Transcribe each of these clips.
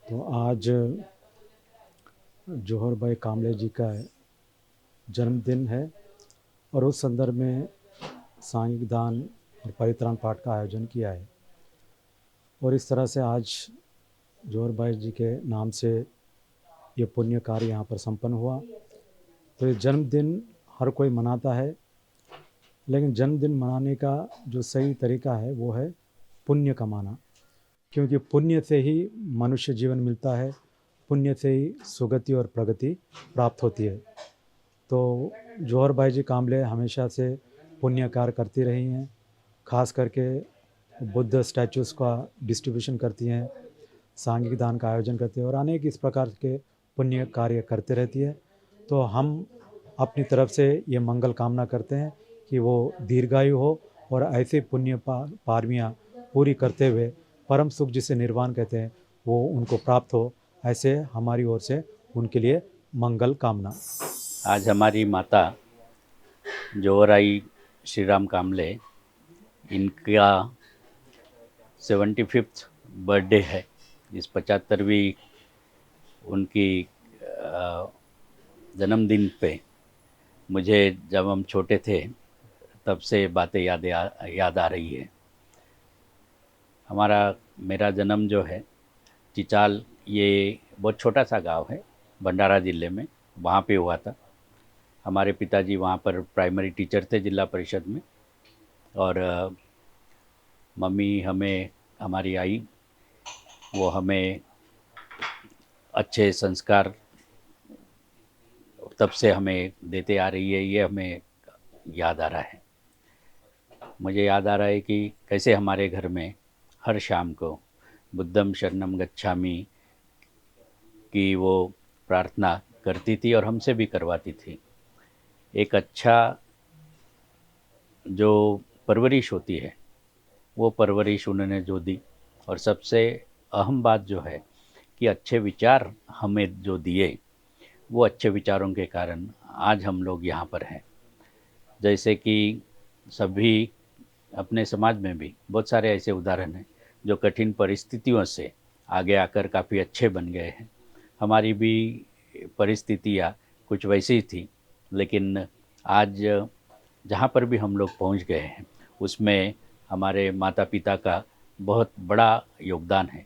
तो आज जौहर भाई कामले जी का जन्मदिन है और उस संदर्भ में सामूहिक दान और परित्राण पाठ का आयोजन किया है। और इस तरह से आज जौहर भाई जी के नाम से ये पुण्य कार्य यहाँ पर संपन्न हुआ। तो ये जन्मदिन हर कोई मनाता है, लेकिन जन्मदिन मनाने का जो सही तरीका है वो है पुण्य कमाना, क्योंकि पुण्य से ही मनुष्य जीवन मिलता है, पुण्य से ही सुगति और प्रगति प्राप्त होती है। तो जौहर भाई जी कामले हमेशा से पुण्य कार्य करती रही हैं, खास करके बुद्ध स्टैचूज़ का डिस्ट्रीब्यूशन करती हैं, सांघिक दान का आयोजन करती है और अनेक इस प्रकार के पुण्य कार्य करते रहती है। तो हम अपनी तरफ से ये मंगल कामना करते हैं कि वो दीर्घायु हो और ऐसे पुण्य पारमियाँ पूरी करते हुए परम सुख जिसे निर्वाण कहते हैं वो उनको प्राप्त हो, ऐसे हमारी ओर से उनके लिए मंगल कामना। आज हमारी माता जौहराई श्री राम कामले, इनका 75th बर्थडे है। इस 75वीं उनकी जन्मदिन पे मुझे जब हम छोटे थे तब से बातें याद आ रही है। मेरा जन्म जो है चिचाल, ये बहुत छोटा सा गांव है भंडारा ज़िले में, वहाँ पे हुआ था। हमारे पिताजी वहाँ पर प्राइमरी टीचर थे जिला परिषद में, और मम्मी हमारी आई, वो हमें अच्छे संस्कार तब से हमें देते आ रही है। ये हमें याद आ रहा है। मुझे याद आ रहा है कि कैसे हमारे घर में हर शाम को बुद्धम शरणम गच्छामि की वो प्रार्थना करती थी और हमसे भी करवाती थी। एक अच्छा जो परवरिश होती है वो परवरिश उन्होंने जो दी, और सबसे अहम बात जो है कि अच्छे विचार हमें जो दिए, वो अच्छे विचारों के कारण आज हम लोग यहाँ पर हैं। जैसे कि सभी अपने समाज में भी बहुत सारे ऐसे उदाहरण हैं जो कठिन परिस्थितियों से आगे आकर काफ़ी अच्छे बन गए हैं। हमारी भी परिस्थितियाँ कुछ वैसी ही थी, लेकिन आज जहाँ पर भी हम लोग पहुँच गए हैं उसमें हमारे माता पिता का बहुत बड़ा योगदान है।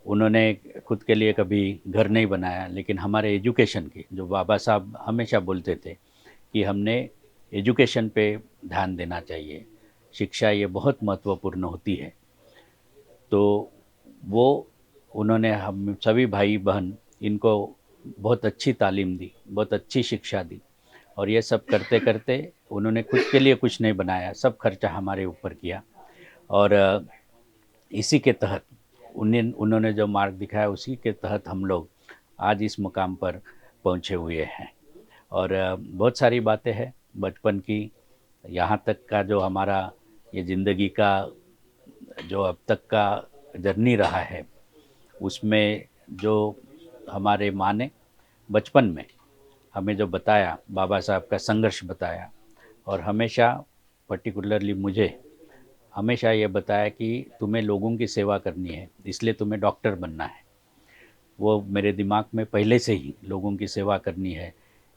उन्होंने खुद के लिए कभी घर नहीं बनाया, लेकिन हमारे एजुकेशन की, जो बाबा साहब हमेशा बोलते थे कि हमने एजुकेशन पे ध्यान देना चाहिए, शिक्षा ये बहुत महत्वपूर्ण होती है। तो वो उन्होंने हम सभी भाई बहन इनको बहुत अच्छी तालीम दी, बहुत अच्छी शिक्षा दी, और ये सब करते करते उन्होंने खुद के लिए कुछ नहीं बनाया, सब खर्चा हमारे ऊपर किया। और इसी के तहत उन्होंने जो मार्ग दिखाया, उसी के तहत हम लोग आज इस मुकाम पर पहुँचे हुए हैं। और बहुत सारी बातें हैं बचपन की, यहाँ तक का जो हमारा ये ज़िंदगी का जो अब तक का जर्नी रहा है, उसमें जो हमारे माँ ने बचपन में हमें जो बताया, बाबा साहब का संघर्ष बताया, और हमेशा पर्टिकुलरली मुझे हमेशा ये बताया कि तुम्हें लोगों की सेवा करनी है, इसलिए तुम्हें डॉक्टर बनना है। वो मेरे दिमाग में पहले से ही लोगों की सेवा करनी है,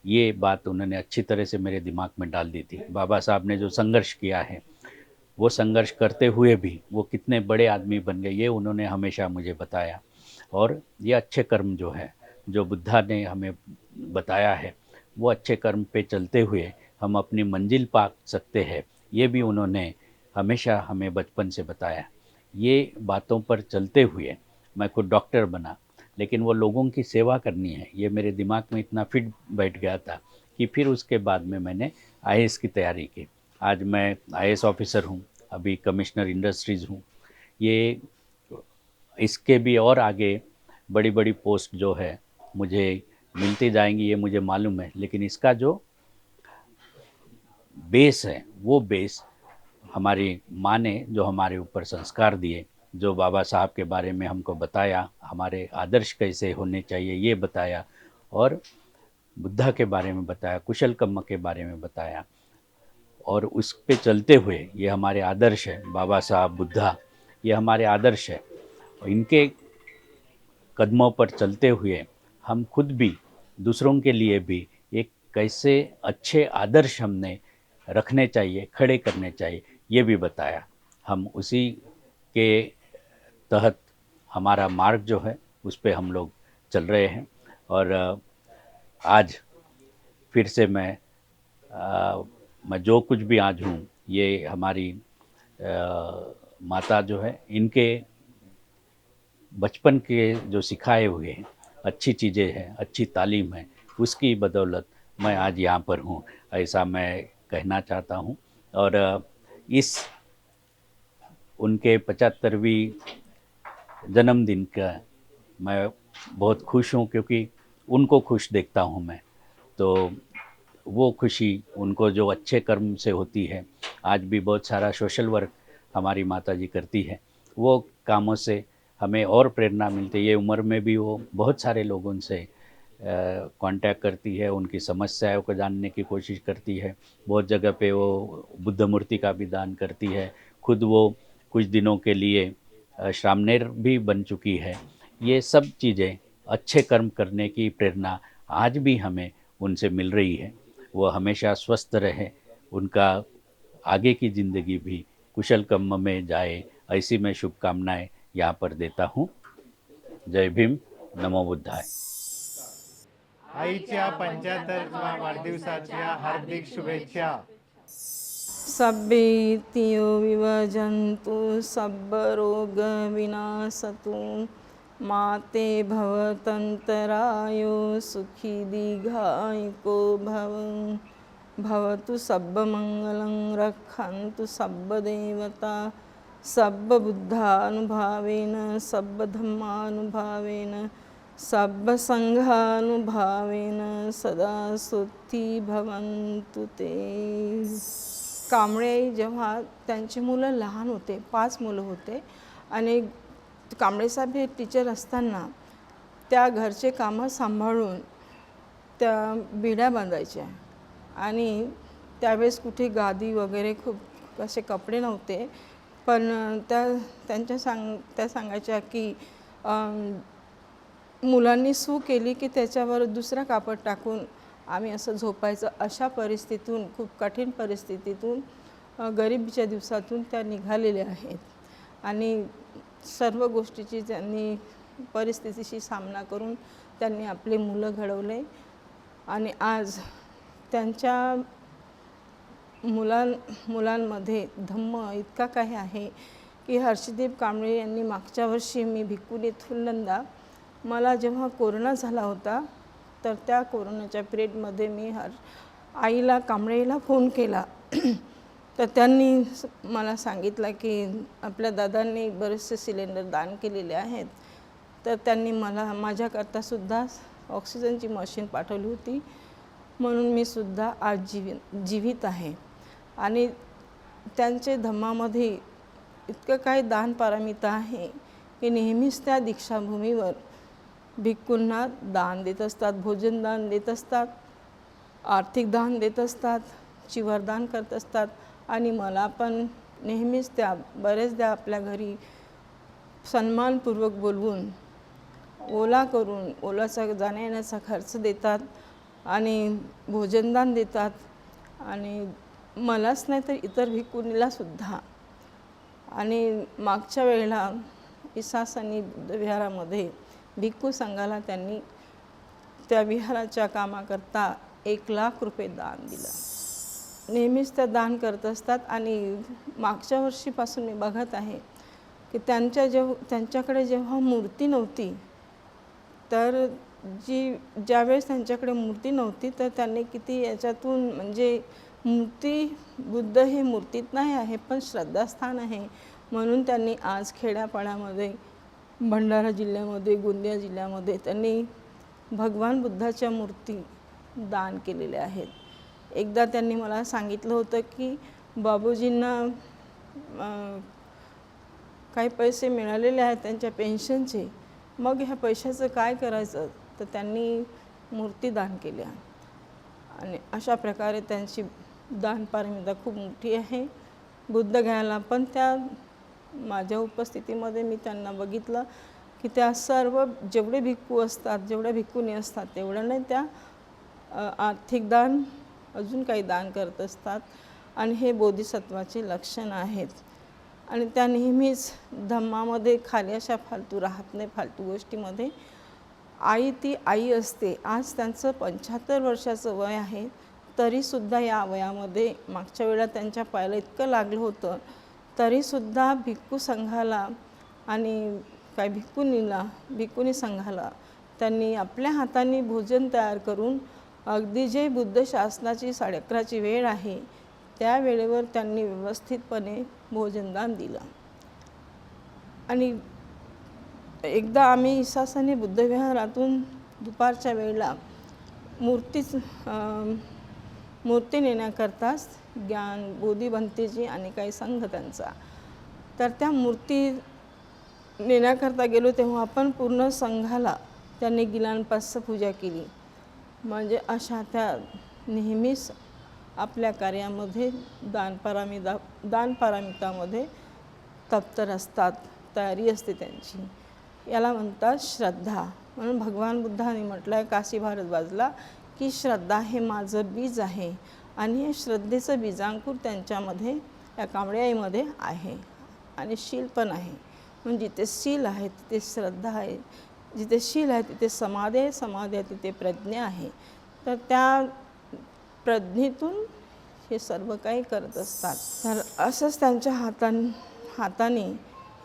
ये बात उन्होंने अच्छी तरह से मेरे दिमाग में डाल दी थी। बाबा साहब ने जो संघर्ष किया है, वो संघर्ष करते हुए भी वो कितने बड़े आदमी बन गए, ये उन्होंने हमेशा मुझे बताया। और ये अच्छे कर्म जो है, जो बुद्धा ने हमें बताया है, वो अच्छे कर्म पे चलते हुए हम अपनी मंजिल पा सकते हैं, ये भी उन्होंने हमेशा हमें बचपन से बताया। ये बातों पर चलते हुए मैं खुद डॉक्टर बना, लेकिन वो लोगों की सेवा करनी है, ये मेरे दिमाग में इतना फिट बैठ गया था कि फिर उसके बाद में मैंने आईएएस की तैयारी की। आज मैं आईएएस ऑफिसर हूँ, अभी कमिश्नर इंडस्ट्रीज़ हूँ। ये इसके भी और आगे बड़ी-बड़ी पोस्ट जो है मुझे मिलती जाएँगी, ये मुझे मालूम है, लेकिन इसका जो बेस है, वो बेस हमारी माँ ने जो हमारे ऊपर संस्कार दिए, जो बाबा साहब के बारे में हमको बताया, हमारे आदर्श कैसे होने चाहिए ये बताया, और बुद्धा के बारे में बताया, कुशल कर्म के बारे में बताया, और उस पे चलते हुए ये हमारे आदर्श है। बाबा साहब, बुद्धा, ये हमारे आदर्श है। और इनके कदमों पर चलते हुए हम खुद भी दूसरों के लिए भी एक कैसे अच्छे आदर्श हमने रखने चाहिए, खड़े करने चाहिए, ये भी बताया। हम उसी के तहत हमारा मार्ग जो है उस पे हम लोग चल रहे हैं। और आज फिर से मैं जो कुछ भी आज हूँ, ये हमारी माता जो है, इनके बचपन के जो सिखाए हुए हैं, अच्छी चीज़ें हैं, अच्छी तालीम है, उसकी बदौलत मैं आज यहाँ पर हूँ, ऐसा मैं कहना चाहता हूँ। और इस उनके 75वीं जन्मदिन का मैं बहुत खुश हूँ, क्योंकि उनको खुश देखता हूँ मैं। तो वो खुशी उनको जो अच्छे कर्म से होती है, आज भी बहुत सारा सोशल वर्क हमारी माताजी करती है, वो कामों से हमें और प्रेरणा मिलती है। ये उम्र में भी वो बहुत सारे लोगों से कांटेक्ट करती है, उनकी समस्याओं को जानने की कोशिश करती है। बहुत जगह पे वो बुद्ध मूर्ति का भी दान करती है। खुद वो कुछ दिनों के लिए श्रामणेर भी बन चुकी है। ये सब चीज़ें अच्छे कर्म करने की प्रेरणा आज भी हमें उनसे मिल रही है। वो हमेशा स्वस्थ रहे, उनका आगे की ज़िंदगी भी कुशल कर्म में जाए, ऐसी मैं शुभकामनाएँ यहाँ पर देता हूँ। जय भीम, नमो बुद्धाय। आईच्या 75व्या वाढदिवसाच्या हार्दिक शुभेच्छा. सब्बेतियो विवजन्तु सब्बरोगविनाशतु माते भवतन्तरायो सुखी दीर्घायुको भवतु सब्बमङ्गलं रक्षन्तु सब्बदेवता सब्बबुद्धानुभावेन सब्बधम्मानुभावेन सब्बसंघानुभावेन सदा सुखी भवन्तु ते. कांबळे जेव्हा त्यांची मुलं लहान होते, 5 मुलं होते, आणि कांबळे साहेब हे टीचर असताना त्या घरचे कामं सांभाळून त्या बिड्या बांधायच्या. आणि त्यावेळेस कुठे गादी वगैरे खूप असे कपडे नव्हते, पण त्या सांगायच्या की मुलांनी सू केली की त्याच्यावर दुसरा कापड टाकून आम्ही असं झोपायचं. अशा परिस्थितीतून, खूप कठीण परिस्थितीतून, गरिबीच्या दिवसातून त्या निघालेल्या आहेत. आणि सर्व गोष्टीची त्यांनी परिस्थितीशी सामना करून त्यांनी आपले मुलं घडवले. आणि आज त्यांच्या मुलांमध्ये धम्म इतका काही आहे की हर्षदीप कांबळे यांनी मागच्या वर्षी, मी भिक्खुनी थुल्लंदा, मला जेव्हा कोरोना झाला होता, तर त्या कोरोनाच्या पिरियडमध्ये मी आईला, कांबळेला फोन केला. तर त्यांनी मला सांगितलं की आपल्या दादांनी बरेचसे सिलेंडर दान केलेले आहेत. तर त्यांनी मला माझ्याकरतासुद्धा ऑक्सिजनची मशीन पाठवली होती, म्हणून मी सुद्धा आज जीवित आहे. आणि त्यांचे धम्मामध्ये इतकं काही दान पारमिता आहे की नेहमीच त्या दीक्षाभूमीवर भिक्खूंना दान देत असतात, भोजन दान देत असतात, आर्थिक दान देत असतात, चिवरदान करत असतात. आणि मला पण नेहमीच त्या बरेचदा आपल्या घरी सन्मानपूर्वक बोलवून ओलाचा जाण्या येण्याचा खर्च देतात आणि भोजनदान देतात. आणि मलाच नाही तर इतर भिक्खुनीला सुद्धा. आणि मागच्या वेळेला इसासनी बुद्धविहारामध्ये भिक्खू संघाला त्यांनी त्या विहाराच्या कामाकरता 1,00,000 रुपये दान दिलं. नेहमीच त्या दान करत असतात आणि मागच्या वर्षीपासून मी बघत आहे की त्यांच्याकडे जेव्हा मूर्ती नव्हती, तर ज्यावेळेस त्यांच्याकडे मूर्ती नव्हती तर त्यांनी किती याच्यातून म्हणजे मूर्ती, बुद्ध हे मूर्तीत नाही आहे पण श्रद्धास्थान आहे म्हणून त्यांनी आज खेड्यापाड्यामध्ये, भंडारा जिल्ह्यामध्ये, गोंदिया जिल्ह्यामध्ये त्यांनी भगवान बुद्धाच्या मूर्ती दान केलेल्या आहेत. एकदा त्यांनी मला सांगितलं होतं की बाबूजींना काही पैसे मिळालेले आहेत त्यांच्या पेन्शनचे, मग ह्या पैशाचं काय करायचं, तर त्यांनी मूर्ती दान केल्या. आणि अशा प्रकारे त्यांची दानपारमिता खूप मोठी आहे. बुद्धगयाला पण त्या माझ्या उपस्थितीमध्ये मी त्यांना बघितलं की त्या सर्व जेवढे भिक्खू असतात, जेवढ्या भिक्खुनी असतात तेवढं नाही, त्या आर्थिक दान अजून काही दान करत असतात. आणि हे बोधिसत्वाचे लक्षण आहेत. आणि त्या नेहमीच धम्मामध्ये खाली अशा फालतू राहत नाही, फालतू गोष्टीमध्ये. आई ती आई असते. आज त्यांचं 75 वर्षाचं वय आहे, तरीसुद्धा या वयामध्ये मागच्या वेळेला त्यांच्या पायाला इतकं लागलं होतं, तरीसुद्धा भिक्खू संघाला आणि काय भिक्खुनी संघाला त्यांनी आपल्या हाताने भोजन तयार करून अगदी जे बुद्ध शासनाची 11:30ची वेळ आहे त्या वेळेवर त्यांनी व्यवस्थितपणे भोजनदान दिलं. आणि एकदा आम्ही इसासनी बुद्धविहारातून दुपारच्या वेळेला मूर्ती नेण्याकरताच ज्ञान बोधिभंतेजी आणि काही संघ त्यांचा, तर त्या मूर्ती नेण्याकरता गेलो तेव्हा आपण पूर्ण संघाला त्यांनी गिलांपासून पूजा केली. म्हणजे अशा त्या नेहमीच आपल्या कार्यामध्ये दानपारमितामध्ये तत्पर असतात, तयारी असते त्यांची. याला म्हणतात श्रद्धा. म्हणून भगवान बुद्धाने म्हटलं आहे काशी भारद्वाजला की श्रद्धा हे माझं बीज आहे. आणि हे श्रद्धेचं बीजांकुर त्यांच्यामध्ये, या कांबळ्याईमध्ये आहे. आणि शील पण आहे. म्हणजे जिथे शील आहे तिथे श्रद्धा आहे, जिथे शील आहे तिथे समाधी आहे, समाधी आहे तिथे प्रज्ञा आहे. तर त्या प्रज्ञेतून हे सर्व काही करत असतात. तर असंच त्यांच्या हाताने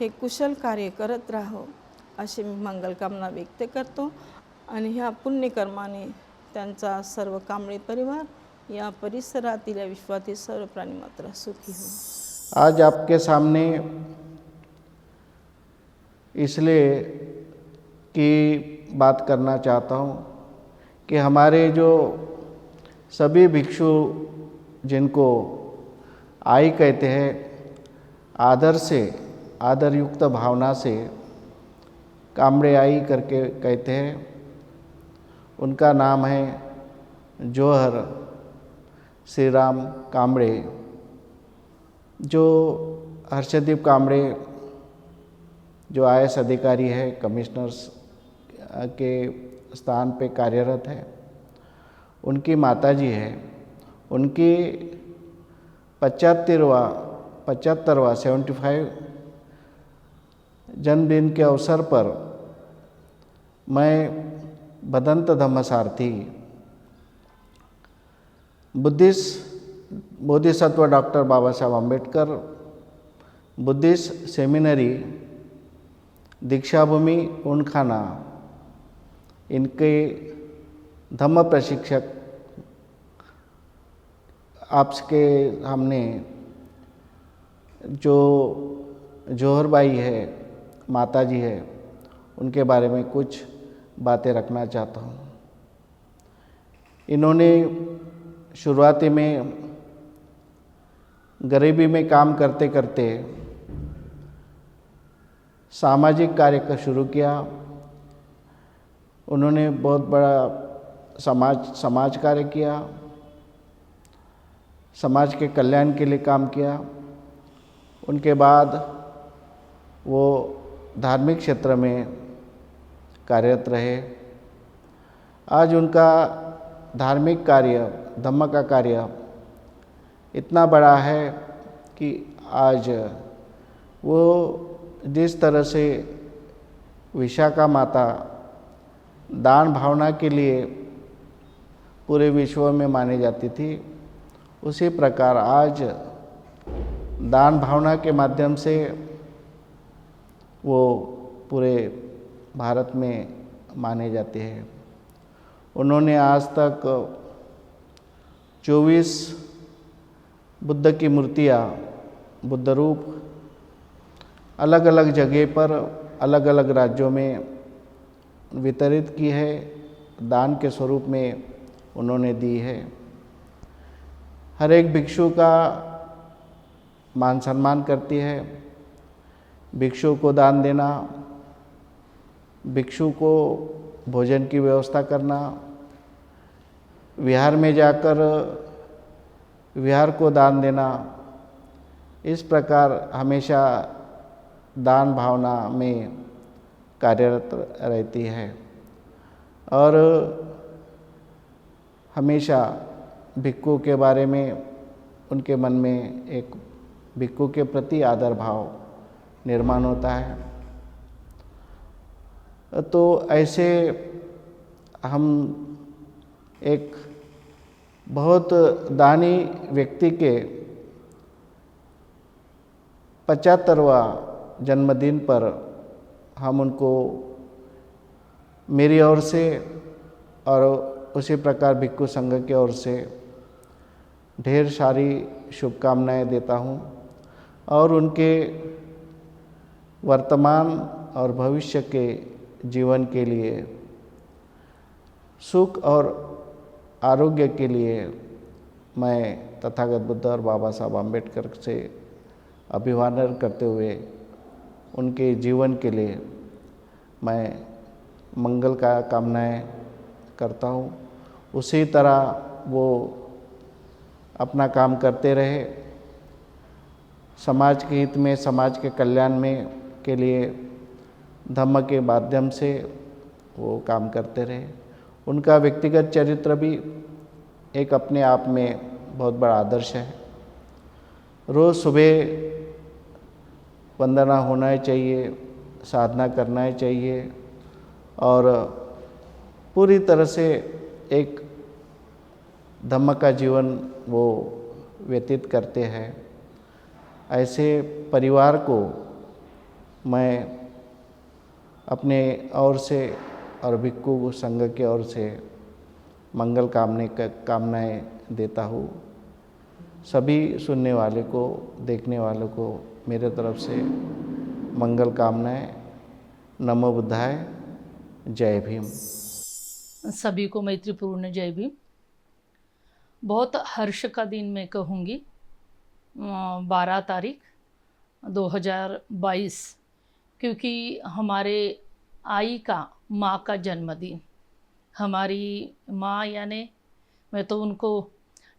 हे कुशल कार्य करत राहो अशी मी मंगलकामना व्यक्त करतो. आणि ह्या पुण्यकर्माने त्यांचा सर्व कांबळे परिवार, या परिसरातील, या विश्वातील सर्व प्राणी मात्र सुखी हो. आज आपके सामने इसलिए की बात करना चाहता हूँ कि हमारे जो सभी भिक्षु जिनको आई कहते हैं, आदर से, आदरयुक्त भावना से कांबळे आई करके कहते हैं, उनका नाम है जौहर श्री राम कांबळे. जो हर्षदीप कांबळे जो IAS अधिकारी है, कमिश्नर्स के स्थान पे कार्यरत है, उनकी माताजी है. उनकी 75वां 75 जन्मदिन के अवसर पर मैं भदंत धम्मसारथी बोधिसत्व डॉक्टर बाबा साहब अम्बेडकर बुद्धिस्ट सेमिनरी दीक्षाभूमि ऊनखाना, इनके धम्म प्रशिक्षक आपके हमने जो जौहरबाई है, माताजी है, उनके बारे में कुछ बातें रखना चाहता हूँ. इन्होंने शुरुआती में गरीबी में काम करते करते सामाजिक कार्य का शुरू किया. उन्होंने बहुत बड़ा समाज कार्य किया, समाज के कल्याण के लिए काम किया. उनके बाद वो धार्मिक क्षेत्र में कार्यरत रहे. आज उनका धार्मिक कार्य, धम्म का कार्य इतना बड़ा है कि आज वो जिस तरह से विशाखा माता दान भावना के लिए पूरे विश्व में मानी जाती थी, उसी प्रकार आज दान भावना के माध्यम से वो पूरे भारत में माने जाते हैं। उन्होंने आज तक 24 बुद्ध की मूर्तियाँ, बुद्ध रूप अलग अलग जगह पर अलग अलग राज्यों में वितरित की है, दान के स्वरूप में उन्होंने दी है। हर एक भिक्षु का मान सम्मान करती है। भिक्षु को दान देना, भिक्षु को भोजन की व्यवस्था करना, विहार में जाकर विहार को दान देना, इस प्रकार हमेशा दान भावना में कार्यरत रहती है और हमेशा भिक्षु के बारे में उनके मन में एक भिक्षु के प्रति आदर भाव निर्माण होता है। तो ऐसे हम एक बहुत दानी व्यक्ति के 75वां जन्मदिन पर हम उनको मेरी ओर से और उसी प्रकार भिक्षु संघ की ओर से ढेर सारी शुभकामनाएं देता हूं और उनके वर्तमान और भविष्य के जीवन के लिए, सुख और आरोग्य के लिए मैं तथागत बुद्ध और बाबा साहब आम्बेडकर से अभिवादन करते हुए उनके जीवन के लिए मैं मंगल का कामनाएं करता हूँ। उसी तरह वो अपना काम करते रहे, समाज के हित में, समाज के कल्याण में के लिए धम्म के माध्यम से वो काम करते रहे। उनका व्यक्तिगत चरित्र भी एक अपने आप में बहुत बड़ा आदर्श है। रोज़ सुबह वंदना होना चाहिए, साधना करना चाहिए और पूरी तरह से एक धम्म का जीवन वो व्यतीत करते हैं। ऐसे परिवार को मैं अपने ओर से और भिक्षु संघ के ओर से मंगल कामनाएं देता हूँ। सभी सुनने वाले को, देखने वालों को मेरे तरफ से मंगल कामनाएं। नमो बुद्धाय। जय भीम। सभी को मैत्रीपूर्ण जय भीम। बहुत हर्ष का दिन मैं कहूँगी। 12 तारीख 2022, क्योंकि हमारे आई का माँ का जन्मदिन। हमारी माँ यानी मैं तो उनको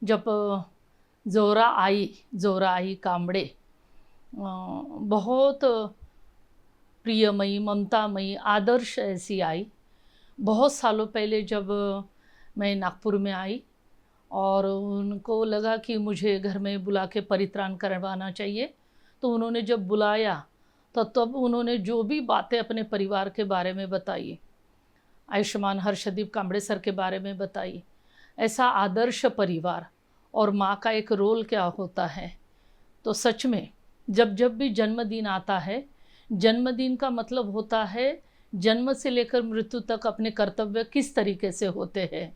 जब जोरा आई कामड़े बहुत प्रियमयी, ममतामयी, आदर्श ऐसी आई। बहुत सालों पहले जब मैं नागपुर में आई और उनको लगा कि मुझे घर में बुला के परित्राण करवाना चाहिए, तो उन्होंने जब बुलाया तो तब उन्होंने जो भी बातें अपने परिवार के बारे में बताई, आयुष्मान हर्षदीप कांबड़े सर के बारे में बताई। ऐसा आदर्श परिवार और माँ का एक रोल क्या होता है। तो सच में जब जब भी जन्मदिन आता है, जन्मदिन का मतलब होता है जन्म से लेकर मृत्यु तक अपने कर्तव्य किस तरीके से होते हैं।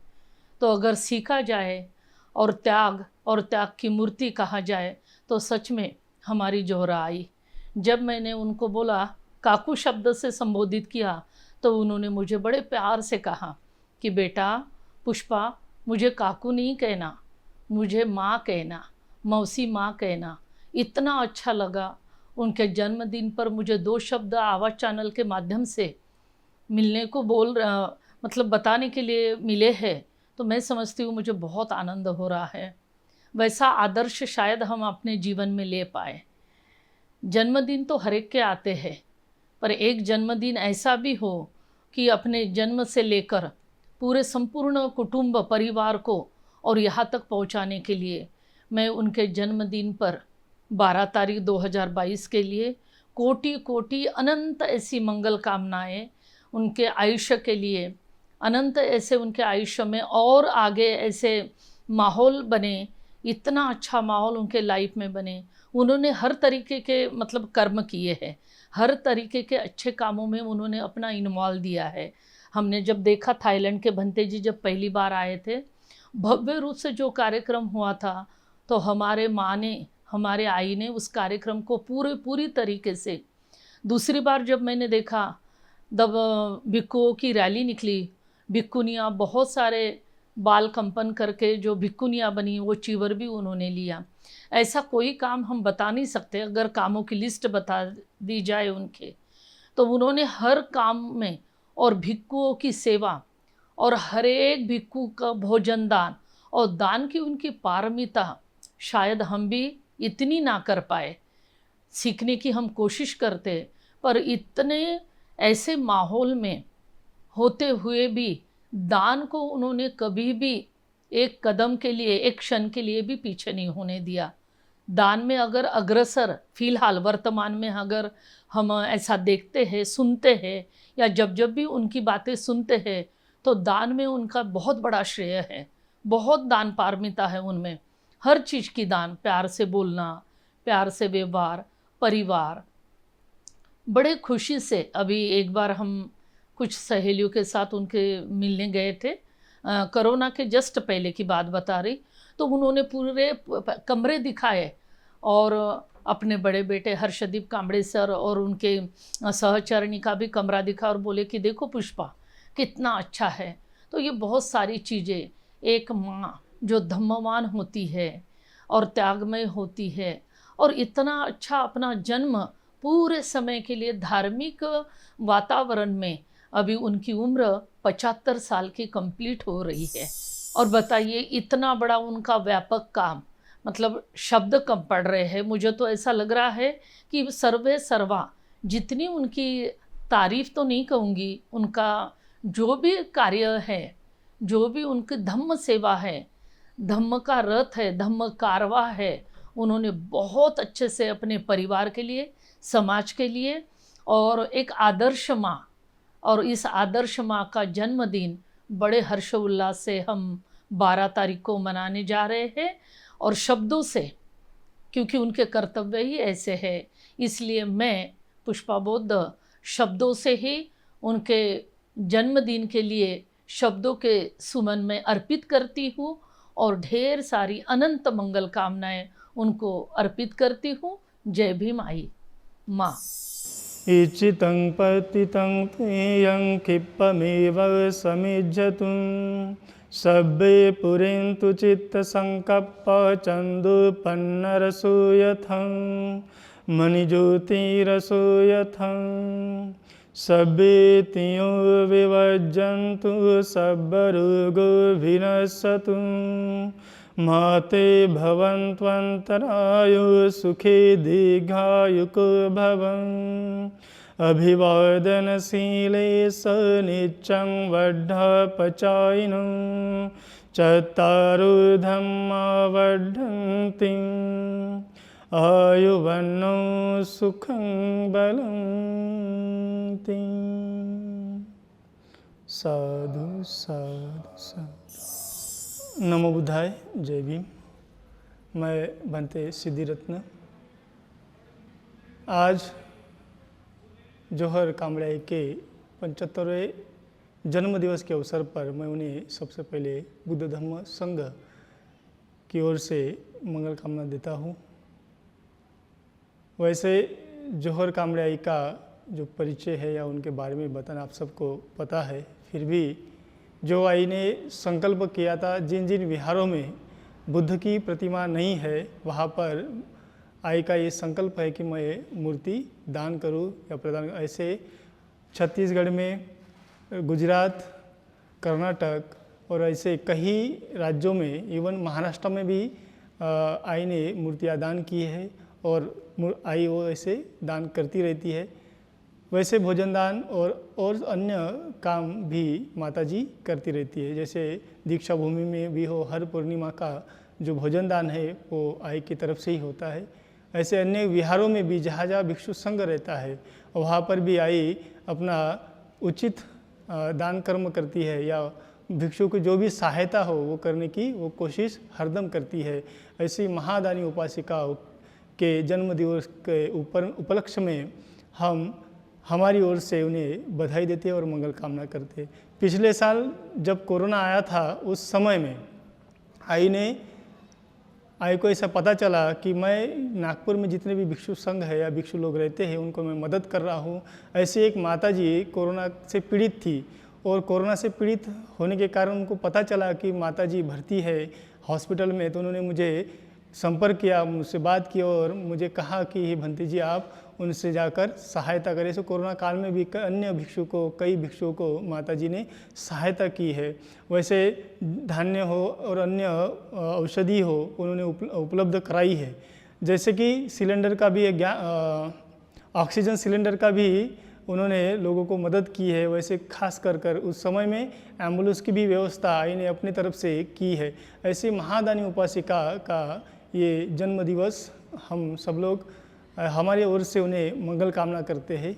तो अगर सीखा जाए और त्याग की मूर्ति कहा जाए तो सच में हमारी जोहरा आई। जब मैंने उनको बोला, काकू शब्द से संबोधित किया, तो उन्होंने मुझे बड़े प्यार से कहा कि बेटा पुष्पा, मुझे काकू नहीं कहना, मुझे माँ कहना, मौसी माँ कहना। इतना अच्छा लगा। उनके जन्मदिन पर मुझे 2 शब्द आवाज़ चैनल के माध्यम से मिलने को मतलब बताने के लिए मिले हैं, तो मैं समझती हूँ मुझे बहुत आनंद हो रहा है। वैसा आदर्श शायद हम अपने जीवन में ले पाए। जन्मदिन तो हर एक के आते हैं, पर एक जन्मदिन ऐसा भी हो कि अपने जन्म से लेकर पूरे संपूर्ण कुटुंब परिवार को और यहाँ तक पहुँचाने के लिए मैं उनके जन्मदिन पर 12 तारीख 2022 के लिए कोटि कोटि अनंत ऐसी मंगल कामनाएं उनके आयुष्य के लिए, अनंत ऐसे उनके आयुष्य में और आगे ऐसे माहौल बने, इतना अच्छा माहौल उनके लाइफ में बने। उन्होंने हर तरीके के मतलब कर्म किए हैं, हर तरीके के अच्छे कामों में उन्होंने अपना इन्वॉल्व दिया है। हमने जब देखा थाईलैंड के भंते जी जब पहली बार आए थे, भव्य रूप से जो कार्यक्रम हुआ था, तो हमारे माँ ने, हमारे आई ने उस कार्यक्रम को पूरी तरीके से, दूसरी बार जब मैंने देखा जब भिक्खुओं की रैली निकली, भिक्खुनियाँ बहुत सारे बाल कंपन करके जो भिक्खुनियाँ बनी, वो चीवर भी उन्होंने लिया। ऐसा कोई काम हम बता नहीं सकते, अगर कामों की लिस्ट बता दी जाए उनके, तो उन्होंने हर काम में, और भिक्खुओं की सेवा, और हर एक भिक्खु का भोजन दान, और दान की उनकी पारमिता शायद हम भी इतनी ना कर पाए, सीखने की हम कोशिश करते, पर इतने ऐसे माहौल में होते हुए भी दान को उन्होंने कभी भी एक कदम के लिए, एक क्षण के लिए भी पीछे नहीं होने दिया। दान में अगर अग्रसर, फिलहाल वर्तमान में अगर हम ऐसा देखते हैं, सुनते हैं, या जब भी उनकी बातें सुनते हैं, तो दान में उनका बहुत बड़ा श्रेय है, बहुत दान पारमिता है उनमें, हर चीज़ की दान, प्यार से बोलना, प्यार से व्यवहार, परिवार। बड़े खुशी से अभी एक बार हम कुछ सहेलियों के साथ उनके मिलने गए थे, कोरोना के जस्ट पहले की बात बता रही, तो उन्होंने पूरे कमरे दिखाए, और अपने बड़े बेटे हर्षदीप कांबड़े सर और उनके सहचरणी का भी कमरा दिखा, और बोले कि देखो पुष्पा कितना अच्छा है। तो ये बहुत सारी चीज़ें, एक माँ जो धम्मवान होती है और त्यागमय होती है, और इतना अच्छा अपना जन्म पूरे समय के लिए धार्मिक वातावरण में, अभी उनकी उम्र 75 साल की कंप्लीट हो रही है, और बताइए इतना बड़ा उनका व्यापक काम, मतलब शब्द कम पड़ रहे हैं। मुझे तो ऐसा लग रहा है कि सर्वे सर्वा, जितनी उनकी तारीफ़ तो नहीं कहूँगी, उनका जो भी कार्य है, जो भी उनकी धम्म सेवा है, धम्म का रथ है, धम्म कारवा है, उन्होंने बहुत अच्छे से अपने परिवार के लिए, समाज के लिए, और एक आदर्श माँ, और इस आदर्श माँ का जन्मदिन बड़े हर्षोल्लास से हम 12 तारीख को मनाने जा रहे हैं। और शब्दों से, क्योंकि उनके कर्तव्य ही ऐसे हैं, इसलिए मैं पुष्पा बौद्ध शब्दों से ही उनके जन्मदिन के लिए शब्दों के सुमन में अर्पित करती हूँ, और ढेर सारी अनंत मंगल कामनाएं उनको अर्पित करती हूँ। जय भीम आई माँ। इचितं पतितं तेयं क्षिप्पमेव समिज्जतुं सब्बे पुरेन्तु चित्तसङ्कप्पचन्दुपन्नरसो यथं मणिज्योतिरसो यथं सब्बे तियो विवज्जन्तु सब्बरोगो विनश्यतु माते भवन्त्वन्तरायो सुखे दीर्घायुको भवन् अभिवादनशीले स नित्यं वर्धपचायिनो चत्तारो धम्मा वर्धन्ति आयुवन्नो सुखं बलं ते। साधु साधु साधु। नमो बुद्धाय, जय भीम। मैं भंते सिद्धिरत्न आज जौहर कामड़े के 75वें जन्म दिवस के अवसर पर मैं उन्हें सबसे पहले बुद्ध धम्म संघ की ओर से मंगल कामना देता हूँ। वैसे जौहर कामड़े का जो परिचय है या उनके बारे में बताना आप सबको पता है, फिर भी जो आई ने संकल्प किया था, जिन जिन विहारों में बुद्ध की प्रतिमा नहीं है वहाँ पर आई का ये संकल्प है कि मैं मूर्ति दान करूँ या प्रदान। ऐसे छत्तीसगढ़ में, गुजरात, कर्नाटक और ऐसे कई राज्यों में, इवन महाराष्ट्र में भी आई ने मूर्तियाँ दान की है, और आई वो ऐसे दान करती रहती है। वैसे भोजन दान और अन्य काम भी माताजी करती रहती है। जैसे दीक्षा भूमि में भी हो, हर पूर्णिमा का जो भोजन दान है वो आई की तरफ से ही होता है। ऐसे अन्य विहारों में भी जहाँ जहाँ भिक्षु संघ रहता है वहाँ पर भी आई अपना उचित दान कर्म करती है या भिक्षु को जो भी सहायता हो वो करने की वो कोशिश हरदम करती है। ऐसी महादानी उपासिका के जन्म दिवस के उपलक्ष्य में हम हमारी ओर से उन्हें बधाई देते और मंगल कामना करते। पिछले साल जब कोरोना आया था उस समय में आई को ऐसा पता चला कि मैं नागपुर में जितने भी भिक्षु संघ है या भिक्षु लोग रहते हैं उनको मैं मदद कर रहा हूँ। ऐसे एक माताजी कोरोना से पीड़ित थी और कोरोना से पीड़ित होने के कारण उनको पता चला कि माताजी भर्ती है हॉस्पिटल में, तो उन्होंने मुझे संपर्क किया, मुझसे बात की और मुझे कहा कि भंती जी आप उनसे जाकर सहायता करें। सो कोरोना काल में भी कई भिक्षुओं को माताजी ने सहायता की है। वैसे धान्य हो और अन्य औषधि हो उन्होंने उपलब्ध कराई है। जैसे कि सिलेंडर का भी ऑक्सीजन सिलेंडर का भी उन्होंने लोगों को मदद की है। वैसे खास कर उस समय में एम्बुलेंस की भी व्यवस्था इन्हें अपनी तरफ से की है। ऐसी महादानी उपासिका का ये जन्म दिवस हम सब लोग हमारी ओर से उन्हें मंगल कामना करते हैं।